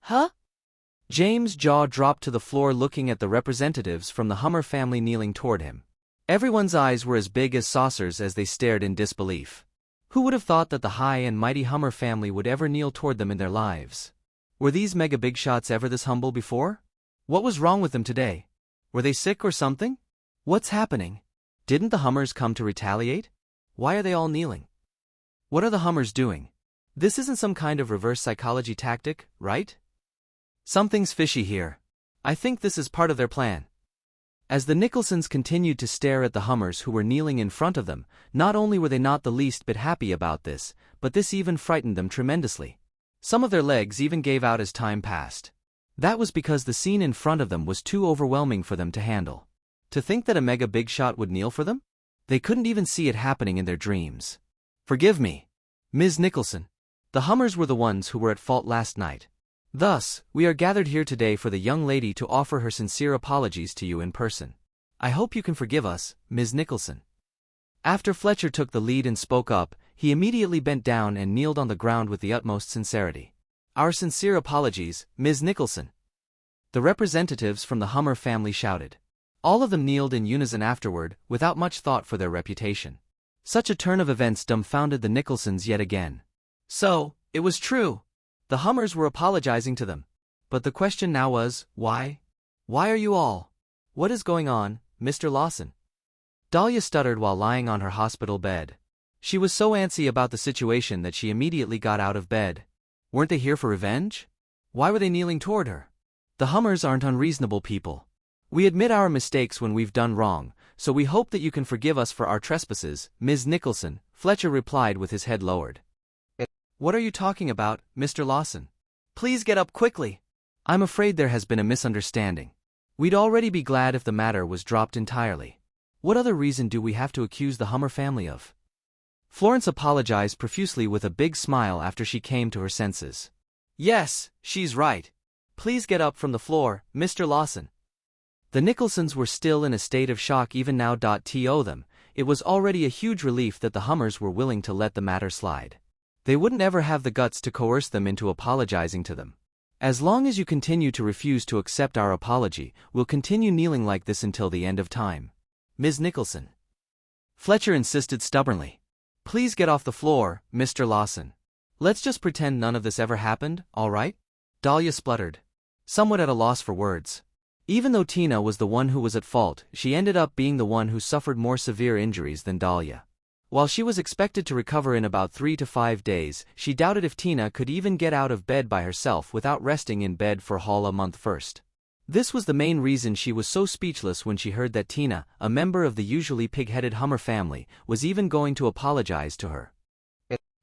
Huh? James' jaw dropped to the floor looking at the representatives from the Hummer family kneeling toward him. Everyone's eyes were as big as saucers as they stared in disbelief. Who would have thought that the high and mighty Hummer family would ever kneel toward them in their lives? Were these mega big shots ever this humble before? What was wrong with them today? Were they sick or something? What's happening? Didn't the Hummers come to retaliate? Why are they all kneeling? What are the Hummers doing? This isn't some kind of reverse psychology tactic, right? Something's fishy here. I think this is part of their plan. As the Nicholsons continued to stare at the Hummers who were kneeling in front of them, not only were they not the least bit happy about this, but this even frightened them tremendously. Some of their legs even gave out as time passed. That was because the scene in front of them was too overwhelming for them to handle. To think that a mega big shot would kneel for them? They couldn't even see it happening in their dreams. Forgive me, Ms. Nicholson. The Hummers were the ones who were at fault last night. Thus, we are gathered here today for the young lady to offer her sincere apologies to you in person. I hope you can forgive us, Ms. Nicholson. After Fletcher took the lead and spoke up, he immediately bent down and kneeled on the ground with the utmost sincerity. Our sincere apologies, Ms. Nicholson. The representatives from the Hummer family shouted. All of them kneeled in unison afterward, without much thought for their reputation. Such a turn of events dumbfounded the Nicholsons yet again. So, it was true. The Hummers were apologizing to them. But the question now was, why? Why are you all? What is going on, Mr. Lawson? Dahlia stuttered while lying on her hospital bed. She was so antsy about the situation that she immediately got out of bed. Weren't they here for revenge? Why were they kneeling toward her? The Hummers aren't unreasonable people. We admit our mistakes when we've done wrong, so we hope that you can forgive us for our trespasses, Ms. Nicholson, Fletcher replied with his head lowered. What are you talking about, Mr. Lawson? Please get up quickly. I'm afraid there has been a misunderstanding. We'd already be glad if the matter was dropped entirely. What other reason do we have to accuse the Hummer family of? Florence apologized profusely with a big smile after she came to her senses. Yes, she's right. Please get up from the floor, Mr. Lawson. The Nicholsons were still in a state of shock even now. To them, it was already a huge relief that the Hummers were willing to let the matter slide. They wouldn't ever have the guts to coerce them into apologizing to them. As long as you continue to refuse to accept our apology, we'll continue kneeling like this until the end of time. Ms. Nicholson. Fletcher insisted stubbornly. Please get off the floor, Mr. Lawson. Let's just pretend none of this ever happened, all right? Dahlia spluttered, somewhat at a loss for words. Even though Tina was the one who was at fault, she ended up being the one who suffered more severe injuries than Dahlia. While she was expected to recover in about 3 to 5 days, she doubted if Tina could even get out of bed by herself without resting in bed for a month first. This was the main reason she was so speechless when she heard that Tina, a member of the usually pig-headed Hummer family, was even going to apologize to her.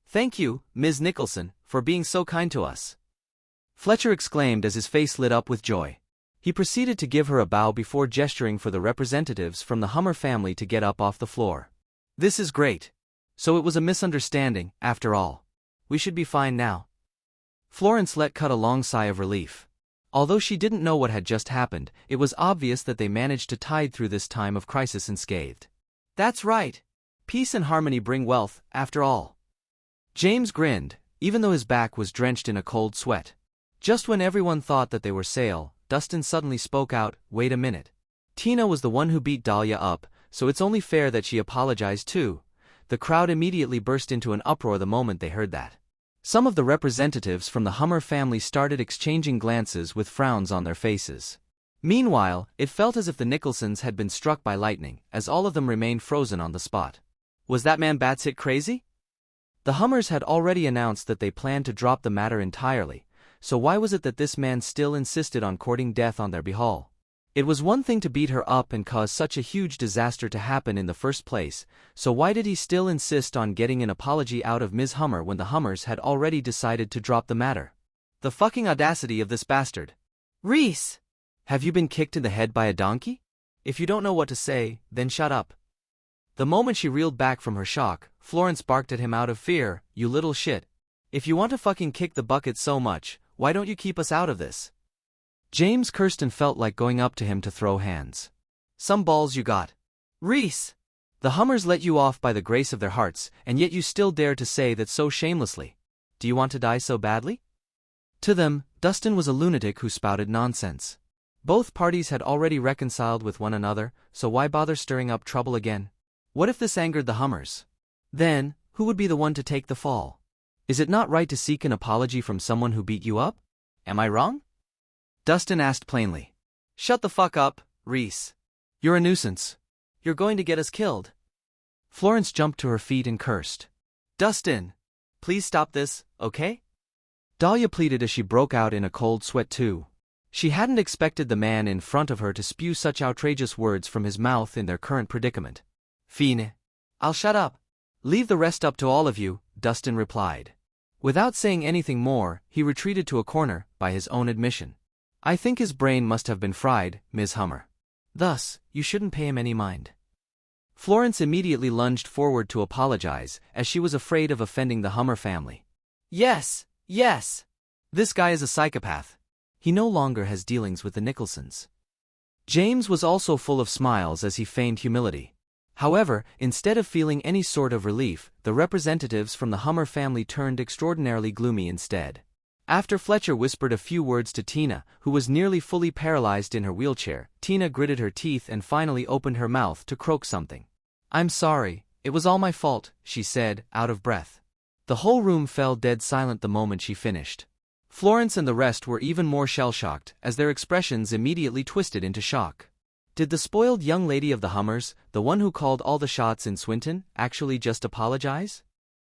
Thank you, Ms. Nicholson, for being so kind to us. Fletcher exclaimed as his face lit up with joy. He proceeded to give her a bow before gesturing for the representatives from the Hummer family to get up off the floor. This is great. So it was a misunderstanding, after all. We should be fine now. Florence let cut a long sigh of relief. Although she didn't know what had just happened, it was obvious that they managed to tide through this time of crisis unscathed. That's right. Peace and harmony bring wealth, after all. James grinned, even though his back was drenched in a cold sweat. Just when everyone thought that they were safe, Dustin suddenly spoke out, wait a minute. Tina was the one who beat Dahlia up, so it's only fair that she apologized too. The crowd immediately burst into an uproar the moment they heard that. Some of the representatives from the Hummer family started exchanging glances with frowns on their faces. Meanwhile, it felt as if the Nicholsons had been struck by lightning, as all of them remained frozen on the spot. Was that man batshit crazy? The Hummers had already announced that they planned to drop the matter entirely, so why was it that this man still insisted on courting death on their behalf? It was one thing to beat her up and cause such a huge disaster to happen in the first place, so why did he still insist on getting an apology out of Ms. Hummer when the Hummers had already decided to drop the matter? The fucking audacity of this bastard. Rhys! Have you been kicked in the head by a donkey? If you don't know what to say, then shut up. The moment she reeled back from her shock, Florence barked at him out of fear, you little shit. If you want to fucking kick the bucket so much, why don't you keep us out of this? James cursed and felt like going up to him to throw hands. Some balls you got. Rhys! The Hummers let you off by the grace of their hearts, and yet you still dare to say that so shamelessly. Do you want to die so badly? To them, Dustin was a lunatic who spouted nonsense. Both parties had already reconciled with one another, so why bother stirring up trouble again? What if this angered the Hummers? Then, who would be the one to take the fall? Is it not right to seek an apology from someone who beat you up? Am I wrong? Dustin asked plainly. Shut the fuck up, Rhys. You're a nuisance. You're going to get us killed. Florence jumped to her feet and cursed. Dustin! Please stop this, okay? Dahlia pleaded as she broke out in a cold sweat too. She hadn't expected the man in front of her to spew such outrageous words from his mouth in their current predicament. Fine. I'll shut up. Leave the rest up to all of you, Dustin replied. Without saying anything more, he retreated to a corner, by his own admission. I think his brain must have been fried, Ms. Hummer. Thus, you shouldn't pay him any mind. Florence immediately lunged forward to apologize, as she was afraid of offending the Hummer family. Yes. This guy is a psychopath. He no longer has dealings with the Nicholsons. James was also full of smiles as he feigned humility. However, instead of feeling any sort of relief, the representatives from the Hummer family turned extraordinarily gloomy instead. After Fletcher whispered a few words to Tina, who was nearly fully paralyzed in her wheelchair, Tina gritted her teeth and finally opened her mouth to croak something. I'm sorry, it was all my fault, she said, out of breath. The whole room fell dead silent the moment she finished. Florence and the rest were even more shell-shocked, as their expressions immediately twisted into shock. Did the spoiled young lady of the Hummers, the one who called all the shots in Swinton, actually just apologize?